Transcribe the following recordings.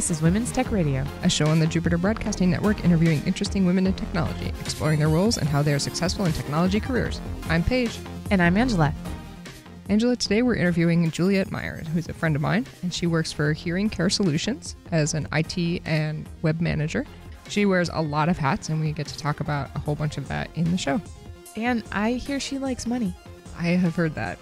This is Women's Tech Radio, a show on the Jupiter Broadcasting Network interviewing interesting women in technology, exploring their roles and how they are successful in technology careers. I'm Paige. And I'm Angela. Angela, today we're interviewing Juliet Myers, who's a friend of mine, and she works for Hearing Care Solutions as an IT and web manager. She wears a lot of hats, and we get to talk about a whole bunch of that in the show. And I hear she likes money. I have heard that.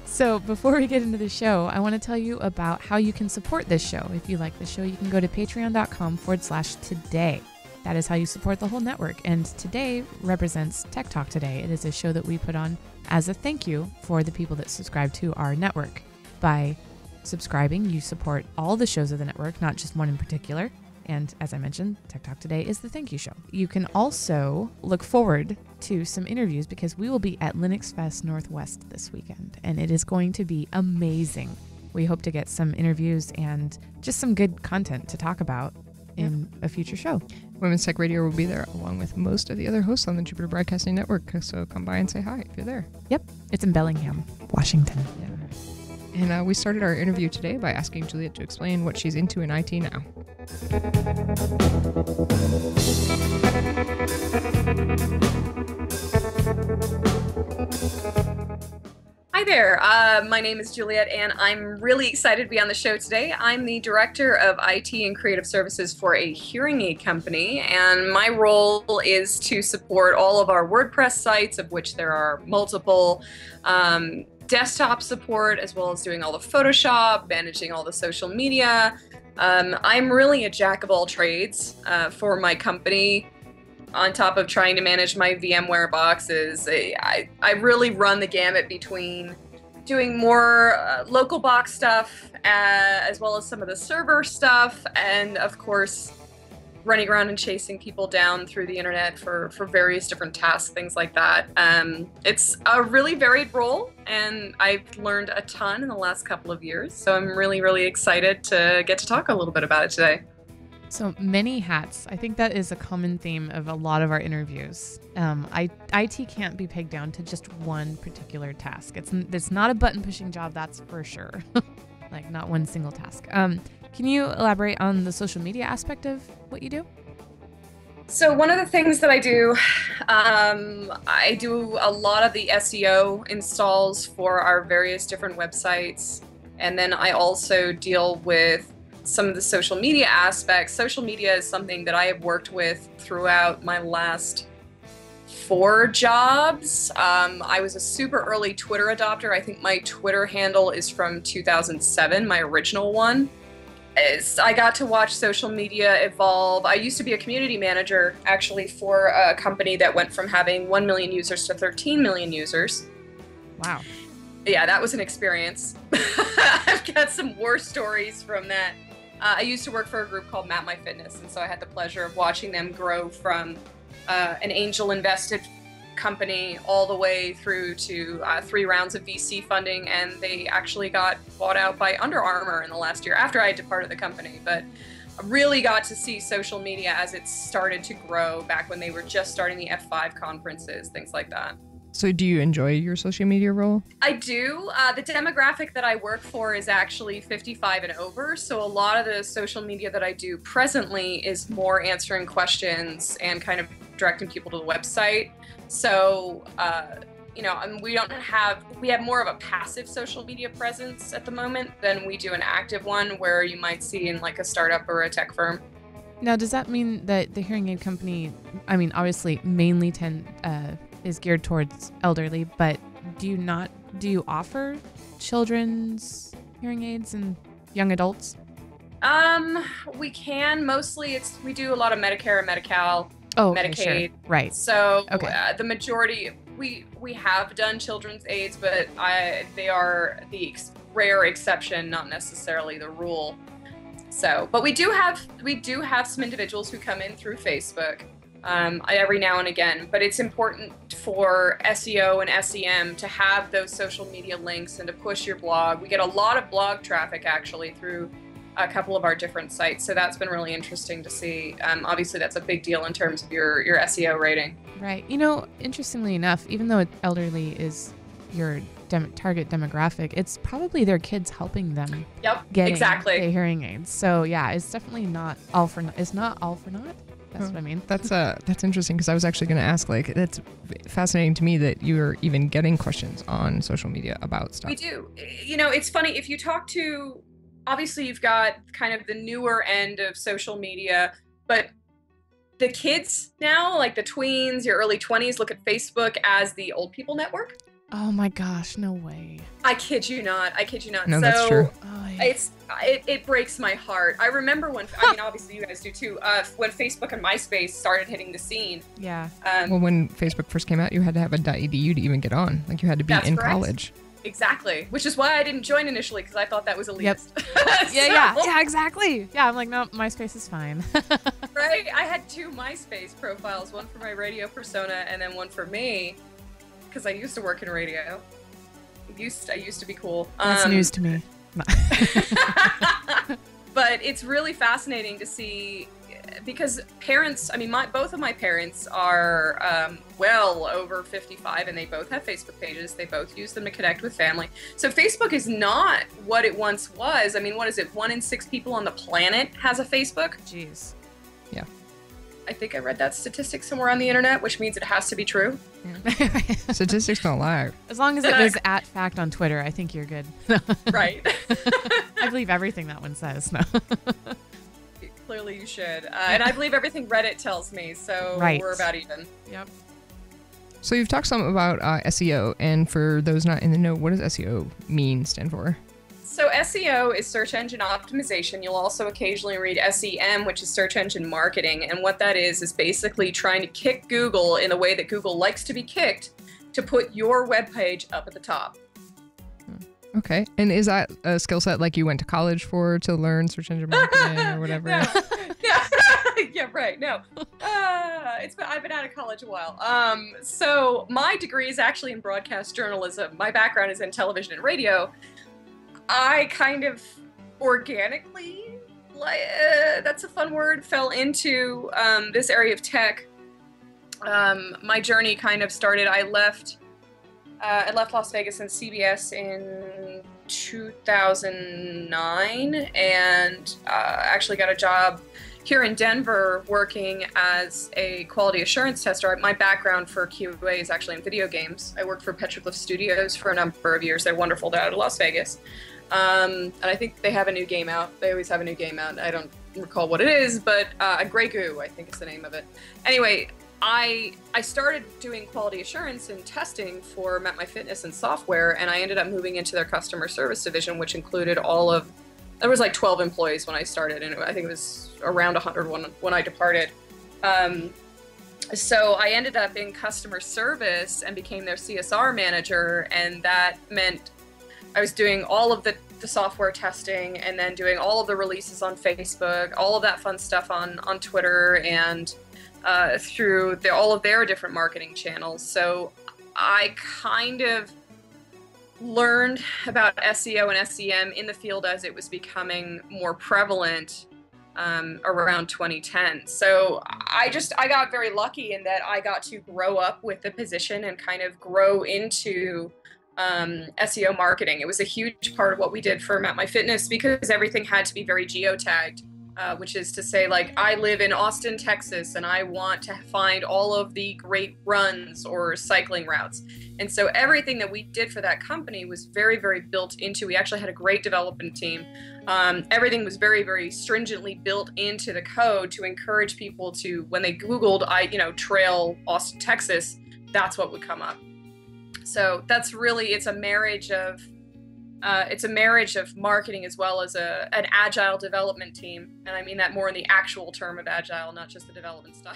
So before we get into the show, I want to tell you about how you can support this show. If you like the show, you can go to patreon.com/today. That is how you support the whole network. And today represents Tech Talk Today. It is a show that we put on as a thank you for the people that subscribe to our network. By subscribing, you support all the shows of the network, not just one in particular. And as I mentioned, Tech Talk Today is the thank you show. You can also look forward to some interviews because we will be at Linux Fest Northwest this weekend, and it is going to be amazing. We hope to get some interviews and just some good content to talk about in a future show. Women's Tech Radio will be there along with most of the other hosts on the Jupiter Broadcasting Network, so come by and say hi if you're there. Yep, it's in Bellingham, Washington. Yeah. And we started our interview today by asking Juliet to explain what she's into in IT now. Hi there, my name is Juliet and I'm really excited to be on the show today. I'm the Director of IT and Creative Services for a hearing aid company, and my role is to support all of our WordPress sites, of which there are multiple, desktop support, as well as doing all the Photoshop, managing all the social media. I'm really a jack of all trades for my company. On top of trying to manage my VMware boxes, I really run the gamut between doing more local box stuff, as well as some of the server stuff, and of course, running around and chasing people down through the internet for various different tasks, things like that. It's a really varied role, and I've learned a ton in the last couple of years, so I'm really, really excited to get to talk a little bit about it today. So many hats. I think that is a common theme of a lot of our interviews. IT can't be pegged down to just one particular task. It's not a button-pushing job, that's for sure. Like, not one single task. Can you elaborate on the social media aspect of what you do? So one of the things that I do a lot of the SEO installs for our various different websites. And then I also deal with some of the social media aspects. Social media is something that I have worked with throughout my last 4 jobs. I was a super early Twitter adopter. I think my Twitter handle is from 2007, my original one. I got to watch social media evolve. I used to be a community manager, actually, for a company that went from having 1 million users to 13 million users. Wow. Yeah, that was an experience. I've got some war stories from that. I used to work for a group called Map My Fitness, and so I had the pleasure of watching them grow from an angel invested company all the way through to 3 rounds of VC funding, and they actually got bought out by Under Armour in the last year after I had departed the company. But I really got to see social media as it started to grow back when they were just starting the F5 conferences, things like that. So do you enjoy your social media role? I do. The demographic that I work for is actually 55 and over. So a lot of the social media that I do presently is more answering questions and kind of directing people to the website. So, we have more of a passive social media presence at the moment than we do an active one where you might see in like a startup or a tech firm. Now, does that mean that the hearing aid company, obviously mainly is geared towards elderly, but do you offer children's hearing aids and young adults? We can. Mostly we do a lot of Medicare and Medi-Cal, okay, Medicaid. Sure. Right. So okay. The majority, we have done children's aids, but they are the rare exception, not necessarily the rule. So, but we do have some individuals who come in through Facebook. Every now and again, but it's important for SEO and SEM to have those social media links and to push your blog. We get a lot of blog traffic actually through a couple of our different sites, so that's been really interesting to see. Obviously, that's a big deal in terms of your SEO rating. Right. Interestingly enough, even though elderly is your target demographic, it's probably their kids helping them get hearing aids. So yeah, it's definitely not all for naught. It's not all for naught. That's what I mean. That's interesting, because I was actually going to ask, like, that's fascinating to me that you're even getting questions on social media about stuff. We do. You know, it's funny, if you talk to, obviously you've got kind of the newer end of social media, but the kids now, like the tweens, your early 20s, look at Facebook as the old people network. Oh my gosh, no way. I kid you not. No, that's true. It breaks my heart. I remember when, I mean, obviously you guys do too, when Facebook and MySpace started hitting the scene. Yeah. Well, when Facebook first came out, you had to have a .edu to even get on. Like, you had to be in college. Exactly. Which is why I didn't join initially, because I thought that was elitist. Yep. Yeah, exactly. Yeah, I'm like, no, MySpace is fine. Right? I had 2 MySpace profiles, one for my radio persona and then one for me, because I used to work in radio. I used to be cool. That's news to me. But it's really fascinating to see, because parents, I mean, both of my parents are well over 55, and they both have Facebook pages. They both use them to connect with family. So Facebook is not what it once was. I mean, what is it? 1 in 6 people on the planet has a Facebook? Jeez. Yeah. I think I read that statistic somewhere on the internet, which means it has to be true. Yeah. Statistics don't lie. As long as it was @fact on Twitter, I think you're good. Right. I believe everything that one says. No. Clearly you should. And I believe everything Reddit tells me, so we're about even. Yep. So you've talked some about SEO, and for those not in the know, what does SEO stand for? So SEO is search engine optimization. You'll also occasionally read SEM, which is search engine marketing. And what that is basically trying to kick Google in the way that Google likes to be kicked, to put your webpage up at the top. Okay. And is that a skill set like you went to college for, to learn search engine marketing or whatever? No. Yeah, right. No. I've been out of college a while. So my degree is actually in broadcast journalism. My background is in television and radio. I kind of organically, that's a fun word, fell into this area of tech. My journey kind of started, I left Las Vegas and CBS in 2009, and actually got a job here in Denver working as a quality assurance tester. My background for QA is actually in video games. I worked for Petroglyph Studios for a number of years. They're wonderful out of Las Vegas. And I think they have a new game out. They always have a new game out. I don't recall what it is, but Grey Goo, I think is the name of it. Anyway, I started doing quality assurance and testing for MapMyFitness and software, and I ended up moving into their customer service division, which included there was like 12 employees when I started, and I think it was around 100 when I departed. So I ended up in customer service and became their CSR manager, and that meant I was doing all of the software testing, and then doing all of the releases on Facebook, all of that fun stuff on Twitter, and through all of their different marketing channels. So I kind of learned about SEO and SEM in the field as it was becoming more prevalent around 2010. So I got very lucky in that I got to grow up with the position and kind of grow into SEO marketing. It was a huge part of what we did for MapMyFitness, because everything had to be very geotagged, which is to say, like, I live in Austin, Texas, and I want to find all of the great runs or cycling routes. And so everything that we did for that company was very, very built into. We actually had a great development team. Everything was very, very stringently built into the code to encourage people to, when they Googled, trail Austin, Texas, that's what would come up. So that's really, it's a marriage of marketing as well as an agile development team. And I mean that more in the actual term of agile, not just the development style.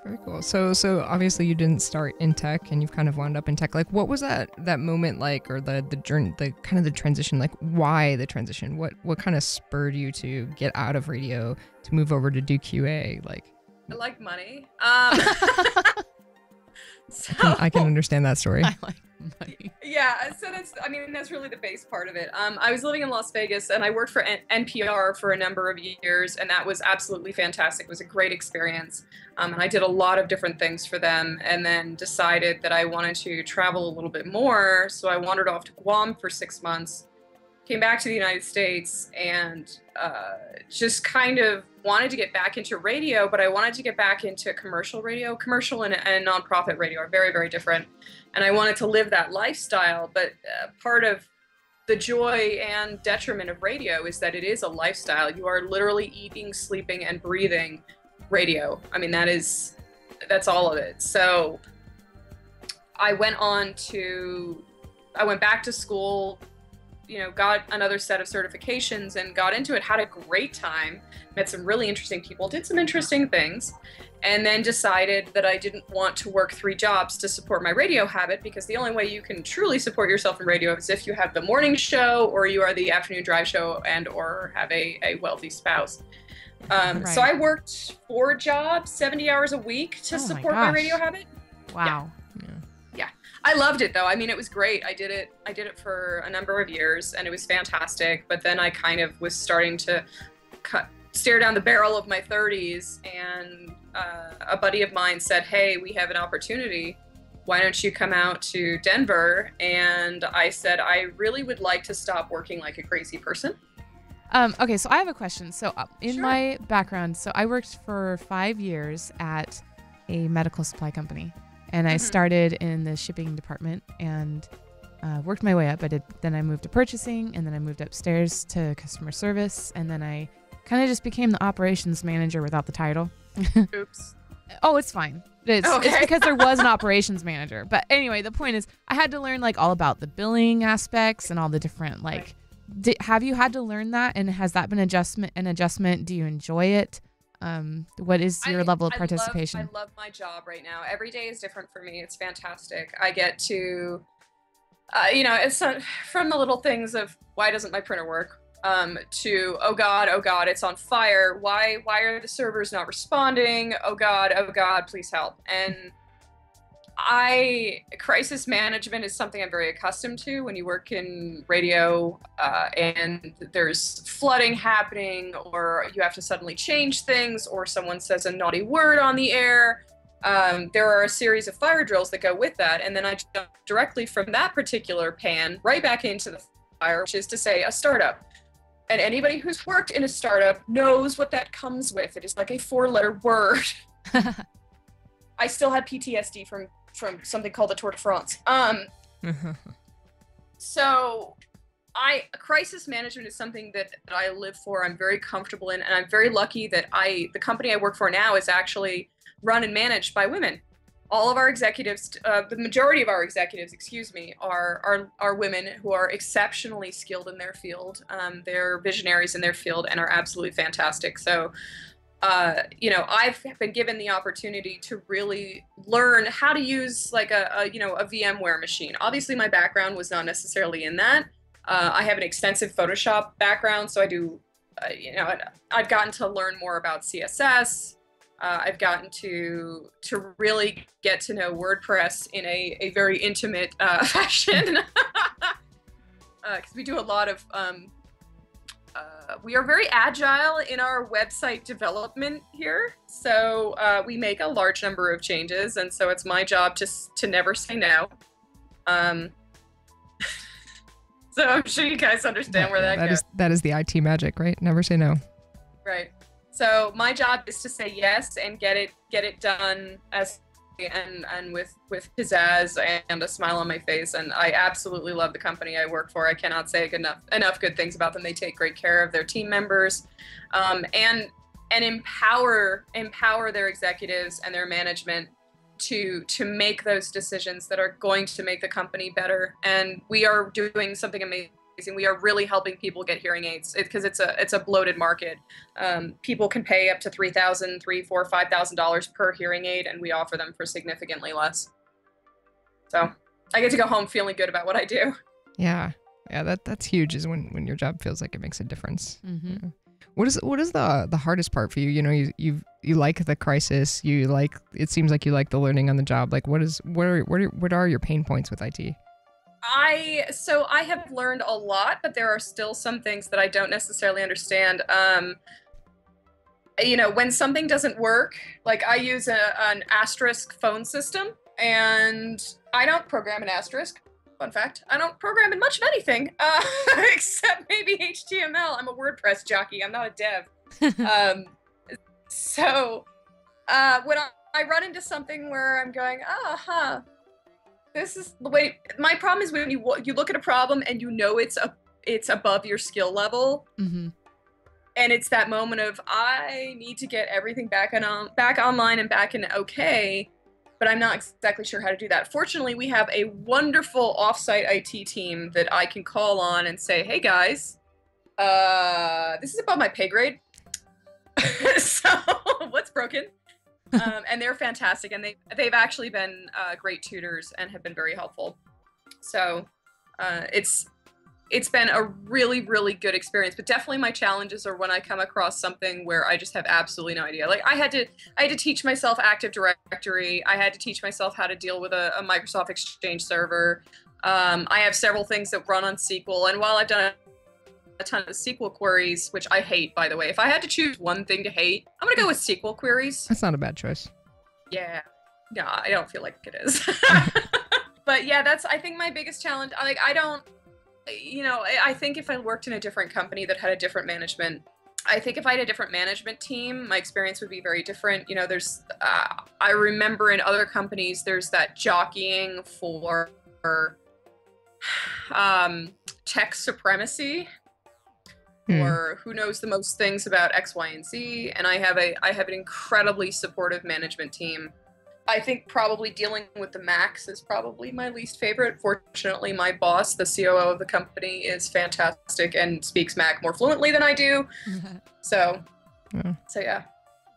Very cool. So obviously you didn't start in tech, and you've kind of wound up in tech. Like, what was that moment like, or the journey, the kind of the transition? Like, why the transition? What kind of spurred you to get out of radio to move over to do QA? Like, I like money. So I can understand that story. money. Yeah, so that's really the base part of it. I was living in Las Vegas and I worked for NPR for a number of years, and that was absolutely fantastic. It was a great experience. And I did a lot of different things for them, and then decided that I wanted to travel a little bit more. So I wandered off to Guam for 6 months, came back to the United States, and just kind of wanted to get back into radio, but I wanted to get back into commercial radio. Commercial and nonprofit radio are very, very different. And I wanted to live that lifestyle, but part of the joy and detriment of radio is that it is a lifestyle. You are literally eating, sleeping, and breathing radio. I mean, that's all of it. So I went back to school, got another set of certifications and got into it, had a great time, met some really interesting people, did some interesting things, and then decided that I didn't want to work 3 jobs to support my radio habit, because the only way you can truly support yourself in radio is if you have the morning show or you are the afternoon drive show and or have a wealthy spouse. Right. So I worked 4 jobs, 70 hours a week to support my radio habit. Wow. Yeah. I loved it though. I mean, it was great. I did it for a number of years and it was fantastic. But then I kind of was starting to stare down the barrel of my 30s, and a buddy of mine said, "Hey, we have an opportunity. Why don't you come out to Denver?" And I said, I really would like to stop working like a crazy person. Okay, so I have a question. So in Sure. my background, so I worked for 5 years at a medical supply company, and I started in the shipping department and worked my way up. Then I moved to purchasing, and then I moved upstairs to customer service, and then I kind of just became the operations manager without the title. Oops. Oh, it's fine. It's because there was an operations manager. But anyway, the point is I had to learn all about the billing aspects and all the different have you had to learn that, and has that been an adjustment? Do you enjoy it? What is your level of participation? I love my job right now. Every day is different for me. It's fantastic. I get to, it's from the little things of why doesn't my printer work? To oh god, it's on fire. Why are the servers not responding? Oh god, please help. And crisis management is something I'm very accustomed to when you work in radio, and there's flooding happening, or you have to suddenly change things, or someone says a naughty word on the air. There are a series of fire drills that go with that, and then I jump directly from that particular pan right back into the fire, which is to say a startup. And anybody who's worked in a startup knows what that comes with. It is like a 4-letter word. I still had PTSD from something called the Tour de France. So crisis management is something that I live for. I'm very comfortable in, and I'm very lucky that the company I work for now is actually run and managed by women. All of our executives, the majority of our executives, are women who are exceptionally skilled in their field. They're visionaries in their field and are absolutely fantastic. So, I've been given the opportunity to really learn how to use a VMware machine. Obviously, my background was not necessarily in that. I have an extensive Photoshop background, so I do, I've gotten to learn more about CSS. I've gotten to really get to know WordPress in a very intimate fashion, because we do a lot of, we are very agile in our website development here. So we make a large number of changes, and so it's my job to never say no. So I'm sure you guys understand where that goes. That is the IT magic, right? Never say no. Right. So my job is to say yes and get it done and with pizzazz and a smile on my face. And I absolutely love the company I work for. I cannot say enough good things about them. They take great care of their team members, and empower their executives and their management to make those decisions that are going to make the company better. And we are doing something amazing. We are really helping people get hearing aids because it's a bloated market. People can pay up to $3,000, $3,000, $4,000, $5,000 per hearing aid, and we offer them for significantly less. So I get to go home feeling good about what I do. Yeah, that's huge. Is when your job feels like it makes a difference. Mm-hmm. Yeah. What is the hardest part for you? You like the crisis. It seems like you like the learning on the job. What are your pain points with IT? I have learned a lot, but there are still some things that I don't necessarily understand. When something doesn't work, like I use an asterisk phone system, and I don't program an asterisk. Fun fact, I don't program in much of anything, except maybe HTML. I'm a WordPress jockey. I'm not a dev. So when I run into something where I'm going, this is the way. My problem is when you look at a problem and it's above your skill level, Mm-hmm. and it's that moment of I need to get everything back online and back in okay, but I'm not exactly sure how to do that. Fortunately, we have a wonderful offsite IT team that I can call on and say, hey guys, this is above my pay grade. So what's broken? And they're fantastic, and they've actually been great tutors and have been very helpful. So it's been a really, really good experience. But definitely my challenges are when I come across something where I just have absolutely no idea. Like I had to teach myself Active Directory. I had to teach myself how to deal with a Microsoft Exchange server. I have several things that run on SQL, and while I've done a ton of SQL queries, which I hate, by the way. If I had to choose one thing to hate, I'm gonna go with SQL queries. That's not a bad choice. Yeah. No, I don't feel like it is. But yeah, that's, I think, my biggest challenge. Like, I think if I worked in a different company that had a different management, I think if I had a different management team, my experience would be very different. There's, I remember in other companies, there's that jockeying for tech supremacy. Or who knows the most things about X, Y, and Z. And I have an incredibly supportive management team. I think probably dealing with the Macs is probably my least favorite. Fortunately, my boss, the COO of the company, is fantastic and speaks Mac more fluently than I do. So yeah.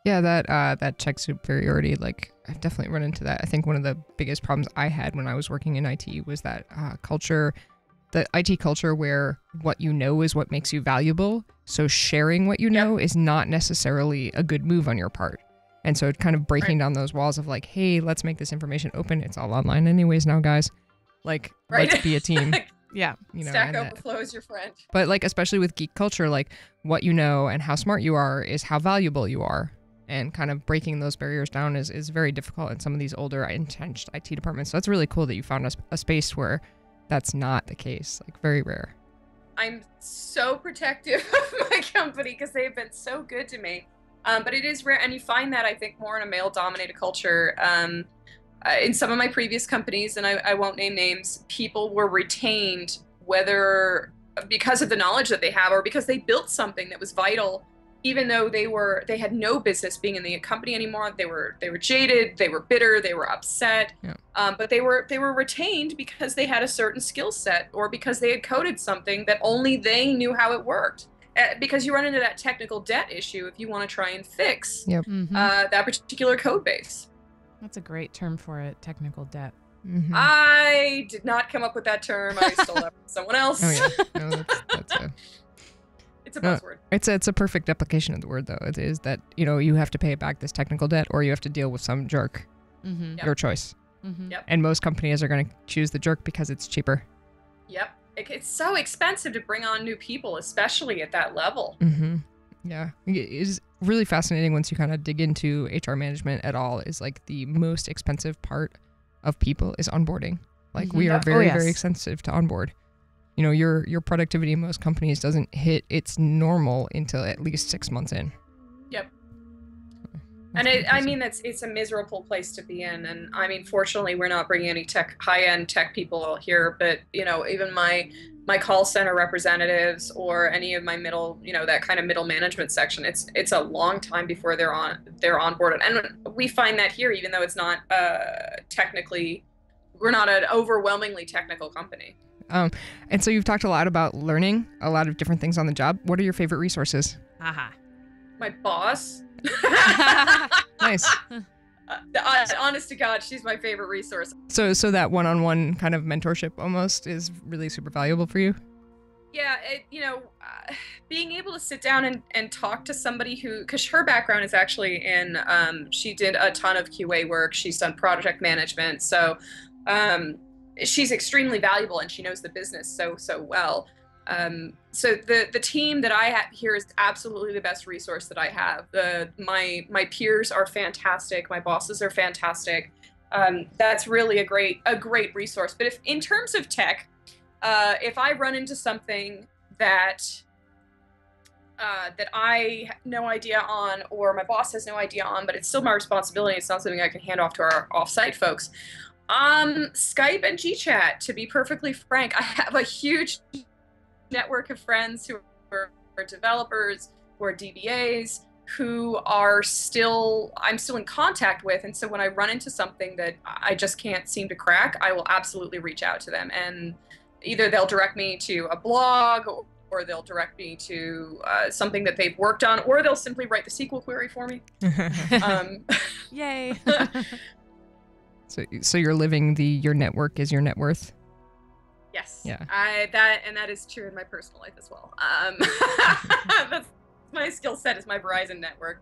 Yeah, that tech superiority, like I've definitely run into that. I think one of the biggest problems I had when I was working in IT was that culture. The IT culture where what you know is what makes you valuable. So sharing what you know is not necessarily a good move on your part. And so kind of breaking down those walls of like, hey, let's make this information open. It's all online anyways now, guys. Like, let's be a team. Yeah. Stack Overflow is your friend. But like, especially with geek culture, like what you know and how smart you are is how valuable you are. And kind of breaking those barriers down is very difficult in some of these older entrenched IT departments. So it's really cool that you found a space where that's not the case, like very rare. I'm so protective of my company because they've been so good to me. But it is rare, and you find that, I think, more in a male-dominated culture. In some of my previous companies, and I won't name names, people were retained, whether because of the knowledge that they have or because they built something that was vital, even though they had no business being in the company anymore. They were jaded, they were bitter, they were upset. Yeah. But they were retained because they had a certain skill set or because they had coded something that only they knew how it worked. Because you run into that technical debt issue if you want to try and fix that particular code base. That's a great term for it, technical debt. Mm-hmm. I did not come up with that term. I stole that from someone else. Oh yeah, no, that's it's a buzzword. It's a perfect application of the word, though. It is that, you have to pay back this technical debt or you have to deal with some jerk. Mm-hmm. Your choice. Mm-hmm. Yep. And most companies are going to choose the jerk because it's cheaper. Yep. It's so expensive to bring on new people, especially at that level. Mm-hmm. Yeah. It is really fascinating once you kind of dig into HR management at all, is like the most expensive part of people is onboarding. Like Mm-hmm. we are very, yes. very expensive to onboard. Your productivity in most companies doesn't hit its normal until at least 6 months in. Yep. That's And it's a miserable place to be in. And I mean, fortunately, we're not bringing any high-end tech people here, but even my call center representatives or any of my middle, that kind of middle management section, it's a long time before they're on board. And we find that here, even though it's not we're not an overwhelmingly technical company. And so you've talked a lot about learning a lot of different things on the job. What are your favorite resources? Aha. My boss. Nice. Honest to God, she's my favorite resource. So that one-on-one kind of mentorship almost is really super valuable for you? Yeah, being able to sit down and talk to somebody because her background is actually in, she did a ton of QA work. She's done project management. So she's extremely valuable, and she knows the business so well. So the team that I have here is absolutely the best resource that I have. My peers are fantastic. My bosses are fantastic. That's really a great resource. But if in terms of tech, if I run into something that I have no idea on, or my boss has no idea on, but it's still my responsibility, it's not something I can hand off to our offsite folks. Skype and GChat, to be perfectly frank. I have a huge network of friends who are developers, who are DBAs, who I'm still in contact with. And so when I run into something that I just can't seem to crack, I will absolutely reach out to them. And either they'll direct me to a blog, or they'll direct me to something that they've worked on, or they'll simply write the SQL query for me. Yay. So you're living your network is your net worth? Yes. Yeah. That is true in my personal life as well. That's my skill set, is my Verizon network.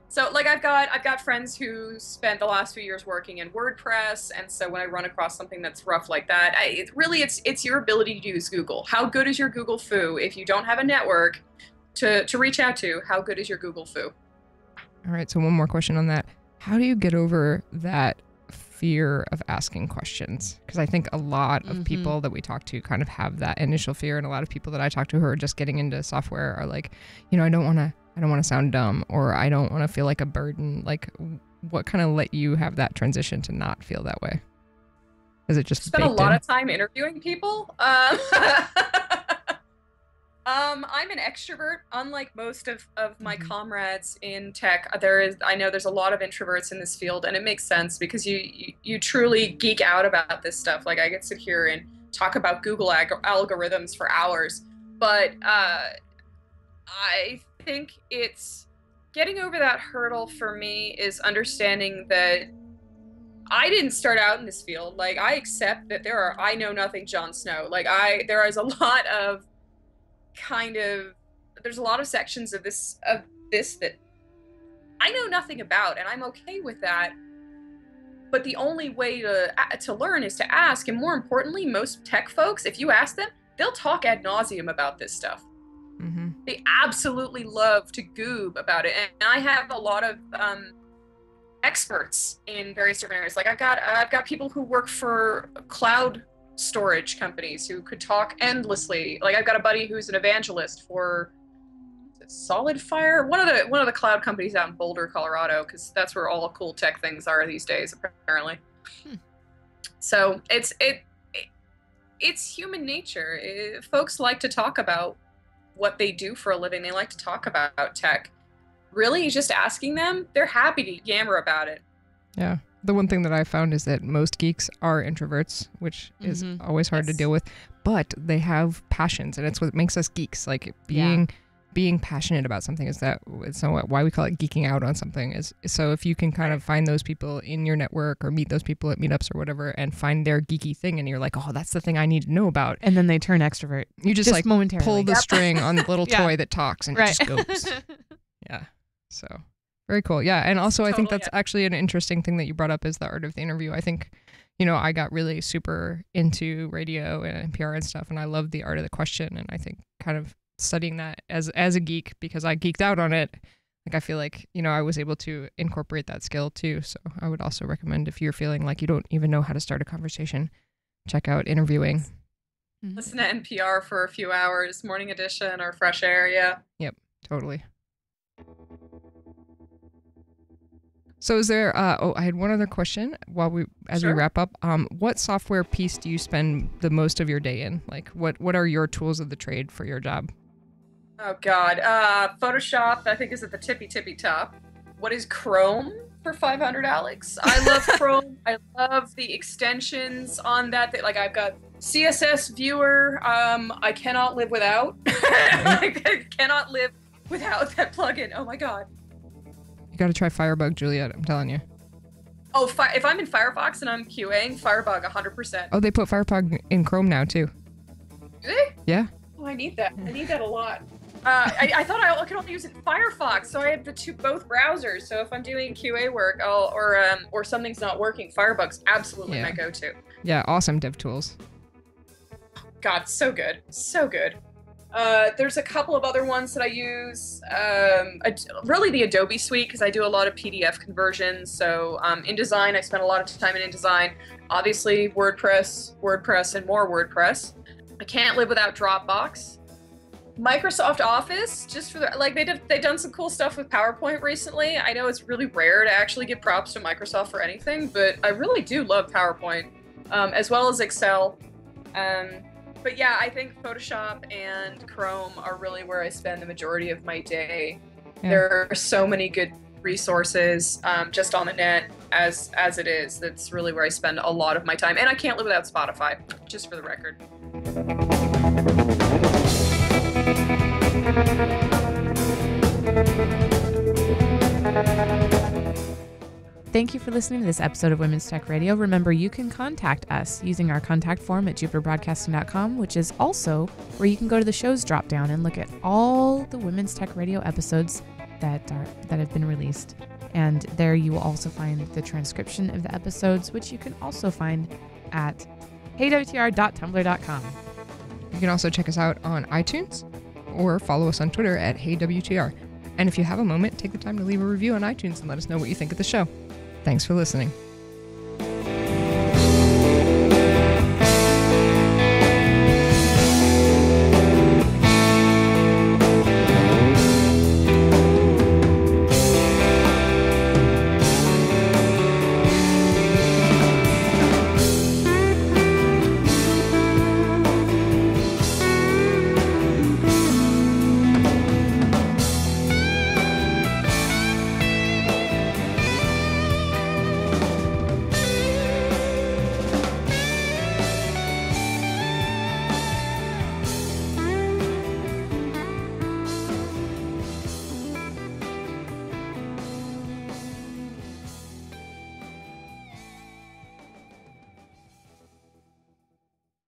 So like I've got friends who spent the last few years working in WordPress, and so when I run across something that's rough like that, it's your ability to use Google. How good is your Google foo? If you don't have a network to reach out to, how good is your Google foo? All right, so one more question on that. How do you get over that fear of asking questions? Because I think a lot of people that we talk to kind of have that initial fear, and a lot of people that I talk to who are just getting into software are like, I don't want to sound dumb, or I don't want to feel like a burden. Like, what kind of let you have that transition to not feel that way? Is it just spent a lot of time interviewing people? I'm an extrovert, unlike most of my comrades in tech. I know there's a lot of introverts in this field, and it makes sense because you truly geek out about this stuff. Like, I could sit here and talk about Google algorithms for hours, but I think it's getting over that hurdle for me is understanding that I didn't start out in this field. Like, I accept that I know nothing Jon Snow. Like, there is a lot of there's a lot of sections of this that I know nothing about, and I'm okay with that. But the only way to learn is to ask, and more importantly, most tech folks, if you ask them, they'll talk ad nauseum about this stuff. They absolutely love to goob about it, and I have a lot of experts in various different areas. Like I've got people who work for cloud storage companies who could talk endlessly. Like I've got a buddy who's an evangelist for SolidFire, one of the cloud companies out in Boulder, Colorado, because that's where all the cool tech things are these days, apparently. So it's human nature. Folks like to talk about what they do for a living. They like to talk about tech. Really, just asking them, they're happy to yammer about it. Yeah. The one thing that I found is that most geeks are introverts, which is always hard to deal with, but they have passions, and it's what makes us geeks. Like being passionate about something is why we call it geeking out on something is. So if you can kind of find those people in your network or meet those people at meetups or whatever and find their geeky thing, and you're like, oh, that's the thing I need to know about. And then they turn extrovert. You just like momentarily pull the string on the little toy that talks and it just goes. Yeah. So very cool. Yeah. And also I think that's actually an interesting thing that you brought up is the art of the interview. I think, I got really super into radio and NPR and stuff, and I love the art of the question. And I think kind of studying that as a geek, because I geeked out on it, like I feel like, I was able to incorporate that skill too. So I would also recommend, if you're feeling like you don't even know how to start a conversation, check out interviewing. Listen to NPR for a few hours, Morning Edition or Fresh Air. Yeah. Yep. Totally. So is there, I had one other question as we wrap up. What software piece do you spend the most of your day in? Like what are your tools of the trade for your job? Oh God. Photoshop, I think, is at the tippy top. What is Chrome for 500, Alex? I love Chrome. I love the extensions on that. Like I've got CSS Viewer. I cannot live without. I cannot live without that plugin. Oh my God. You got to try Firebug, Juliet. I'm telling you. Oh, if I'm in Firefox and I'm QAing, Firebug 100%. Oh, they put Firebug in Chrome now too. Do they? Yeah. Oh, I need that. I need that a lot. I thought I could only use it in Firefox, so I have both browsers. So if I'm doing QA work, or something's not working, Firebug's absolutely my go-to. Yeah, awesome dev tools. God, so good. So good. There's a couple of other ones that I use. Really the Adobe suite, because I do a lot of PDF conversions. So InDesign, I spend a lot of time in InDesign. Obviously, WordPress, and more WordPress. I can't live without Dropbox. Microsoft Office, just for they've done some cool stuff with PowerPoint recently. I know it's really rare to actually give props to Microsoft for anything, but I really do love PowerPoint, as well as Excel. But yeah, I think Photoshop and Chrome are really where I spend the majority of my day. Yeah. There are so many good resources just on the net as it is. That's really where I spend a lot of my time. And I can't live without Spotify, just for the record. Thank you for listening to this episode of Women's Tech Radio. Remember, you can contact us using our contact form at jupiterbroadcasting.com, which is also where you can go to the show's drop down and look at all the Women's Tech Radio episodes that have been released. And there you will also find the transcription of the episodes, which you can also find at heywtr.tumblr.com. You can also check us out on iTunes or follow us on Twitter at heywtr. And if you have a moment, take the time to leave a review on iTunes and let us know what you think of the show. Thanks for listening.